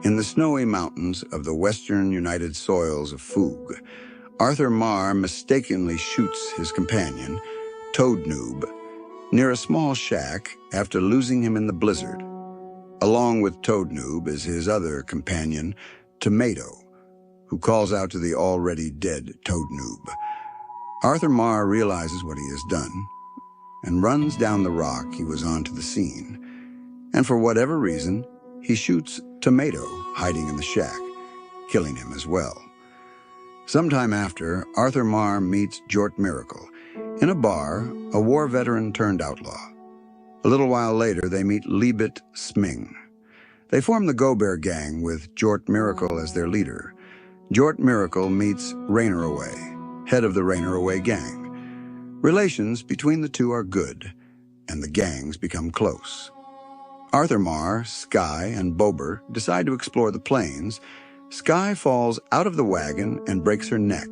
In the snowy mountains of the western United Soils of Foog, Arthur Marr mistakenly shoots his companion, Toad Noob, near a small shack after losing him in the blizzard. Along with Toad Noob is his other companion, Tomato, who calls out to the already dead Toad Noob. Arthur Marr realizes what he has done and runs down the rock he was on to the scene. And for whatever reason, he shoots Tomato hiding in the shack, killing him as well. Sometime after, Arthur Marr meets Jort Miracle in a bar, a war veteran turned outlaw. A little while later, they meet Liebet Sming. They form the Go-Bear Gang with Jort Miracle as their leader. Jort Miracle meets Rainer Away, head of the Rainer Away Gang. Relations between the two are good, and the gangs become close. Arthur Marr, Sky, and Bobert decide to explore the plains. Sky falls out of the wagon and breaks her neck.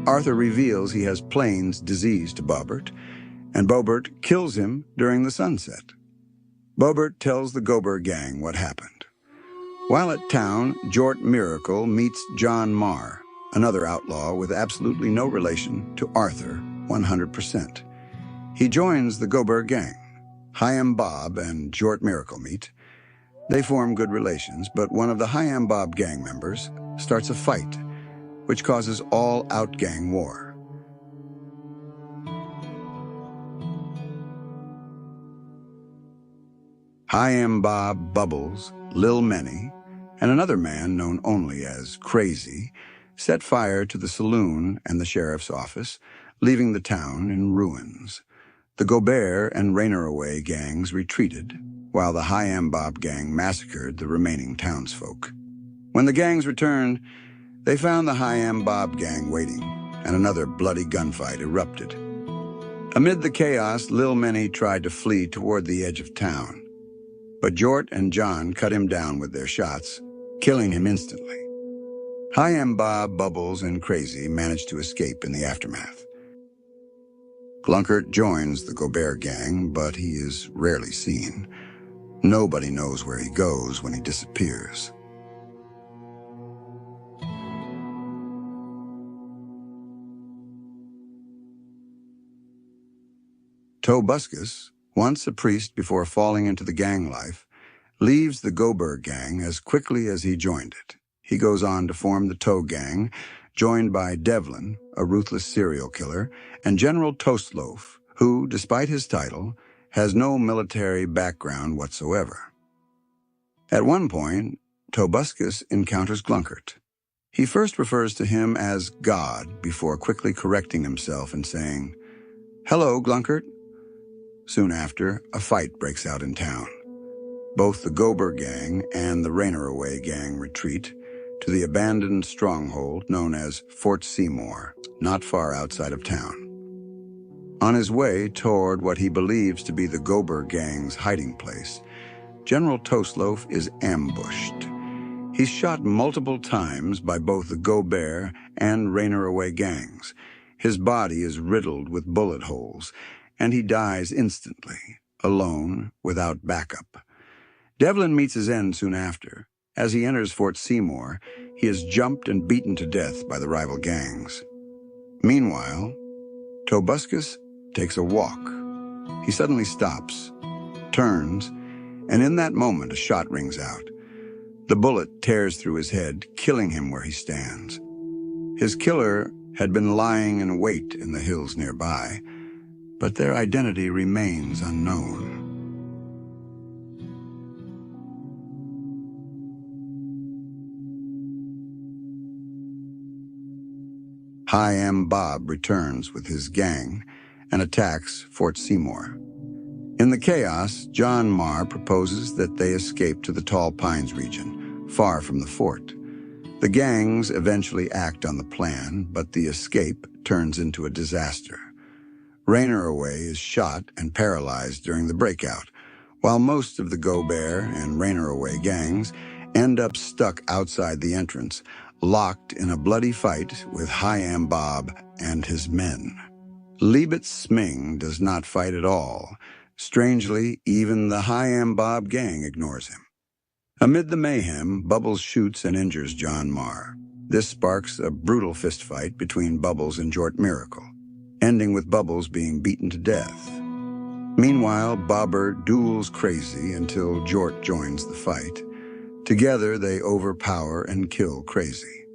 Arthur reveals he has Plains disease to Bobert, and Bobert kills him during the sunset. Bobert tells the Go-Bear Gang what happened. While at town, Jort Miracle meets John Marr, another outlaw with absolutely no relation to Arthur, 100%. He joins the Go-Bear Gang. Hyam Bob and Jort Miracle meet. They form good relations, but one of the Hyam Bob gang members starts a fight, which causes all-out gang war. Hyam Bob, Bubbles, Lil Menny, and another man known only as Crazy set fire to the saloon and the sheriff's office, leaving the town in ruins. The Go-Bear and Rainer Away gangs retreated, while the Hyam Bob gang massacred the remaining townsfolk. When the gangs returned, they found the Hyam Bob gang waiting, and another bloody gunfight erupted. Amid the chaos, Lil Menny tried to flee toward the edge of town, but Jort and John cut him down with their shots, killing him instantly. Hyam Bob, Bubbles, and Crazy managed to escape in the aftermath. Glunkert joins the Go-Bear Gang, but he is rarely seen. Nobody knows where he goes when he disappears. Tobuscus, once a priest before falling into the gang life, leaves the Go-Bear Gang as quickly as he joined it. He goes on to form the Toe Gang, joined by Devlin, a ruthless serial killer, and General Toastloaf, who, despite his title, has no military background whatsoever. At one point, Tobuscus encounters Glunkert. He first refers to him as God before quickly correcting himself and saying, "Hello, Glunkert." Soon after, a fight breaks out in town. Both the Go-Bear Gang and the Rainer Away Gang retreat to the abandoned stronghold known as Fort Seymour, not far outside of town. On his way toward what he believes to be the Go-Bear Gang's hiding place, General Toastloaf is ambushed. He's shot multiple times by both the Go-Bear and Rainer Away gangs. His body is riddled with bullet holes, and he dies instantly, alone, without backup. Devlin meets his end soon after. As he enters Fort Seymour, he is jumped and beaten to death by the rival gangs. Meanwhile, Tobuscus takes a walk. He suddenly stops, turns, and in that moment a shot rings out. The bullet tears through his head, killing him where he stands. His killer had been lying in wait in the hills nearby, but their identity remains unknown. Hyam Bob returns with his gang and attacks Fort Seymour. In the chaos, John Marr proposes that they escape to the Tall Pines region, far from the fort. The gangs eventually act on the plan, but the escape turns into a disaster. Rainer Away is shot and paralyzed during the breakout, while most of the Go-Bear and Rainer Away gangs end up stuck outside the entrance, locked in a bloody fight with Hyam Bob and his men. Liebet Sming does not fight at all. Strangely, even the Hyam Bob gang ignores him. Amid the mayhem, Bubbles shoots and injures John Marr. This sparks a brutal fistfight between Bubbles and Jort Miracle, ending with Bubbles being beaten to death. Meanwhile, Bobber duels Crazy until Jort joins the fight. Together, they overpower and kill Crazy.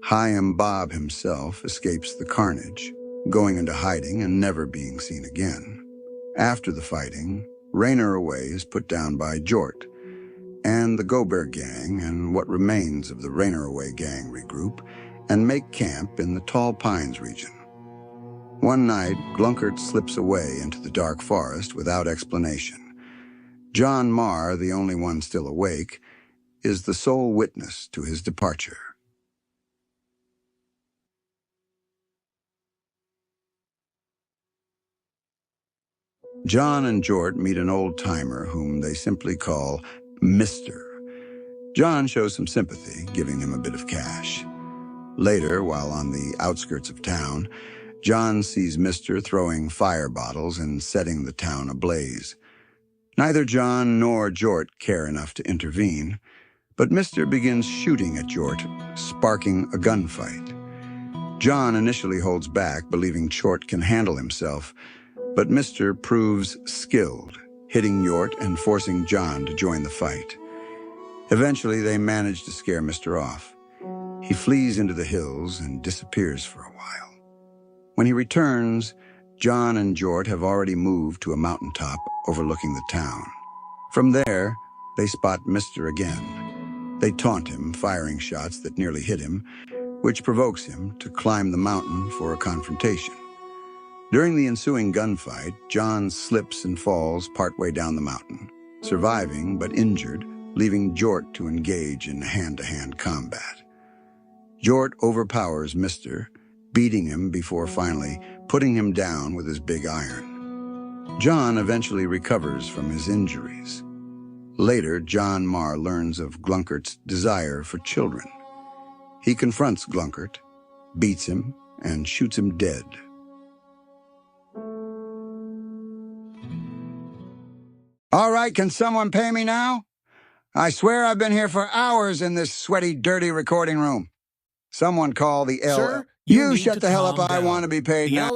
Hyam Bob himself escapes the carnage, going into hiding and never being seen again. After the fighting, Rainer Away is put down by Jort, and the Go-Bear gang and what remains of the Rainer Away gang regroup and make camp in the Tall Pines region. One night, Glunkert slips away into the dark forest without explanation. John Marr, the only one still awake, is the sole witness to his departure. John and Jort meet an old-timer whom they simply call Mr. John shows some sympathy, giving him a bit of cash. Later, while on the outskirts of town, John sees Mr. throwing fire bottles and setting the town ablaze. Neither John nor Jort care enough to intervene, but Mr. begins shooting at Jort, sparking a gunfight. John initially holds back, believing Jort can handle himself, but Mr. proves skilled, hitting Jort and forcing John to join the fight. Eventually, they manage to scare Mr. off. He flees into the hills and disappears for a while. When he returns, John and Jort have already moved to a mountaintop overlooking the town. From there, they spot Mr. again. They taunt him, firing shots that nearly hit him, which provokes him to climb the mountain for a confrontation. During the ensuing gunfight, John slips and falls partway down the mountain, surviving but injured, leaving Jort to engage in hand-to-hand combat. Jort overpowers Mr., beating him before finally putting him down with his big iron. John eventually recovers from his injuries. Later, John Marr learns of Glunkert's desire for children. He confronts Glunkert, beats him, and shoots him dead. All right, can someone pay me now? I swear I've been here for hours in this sweaty, dirty recording room. Someone call the L. Sir, You shut the hell up, I want to be paid now.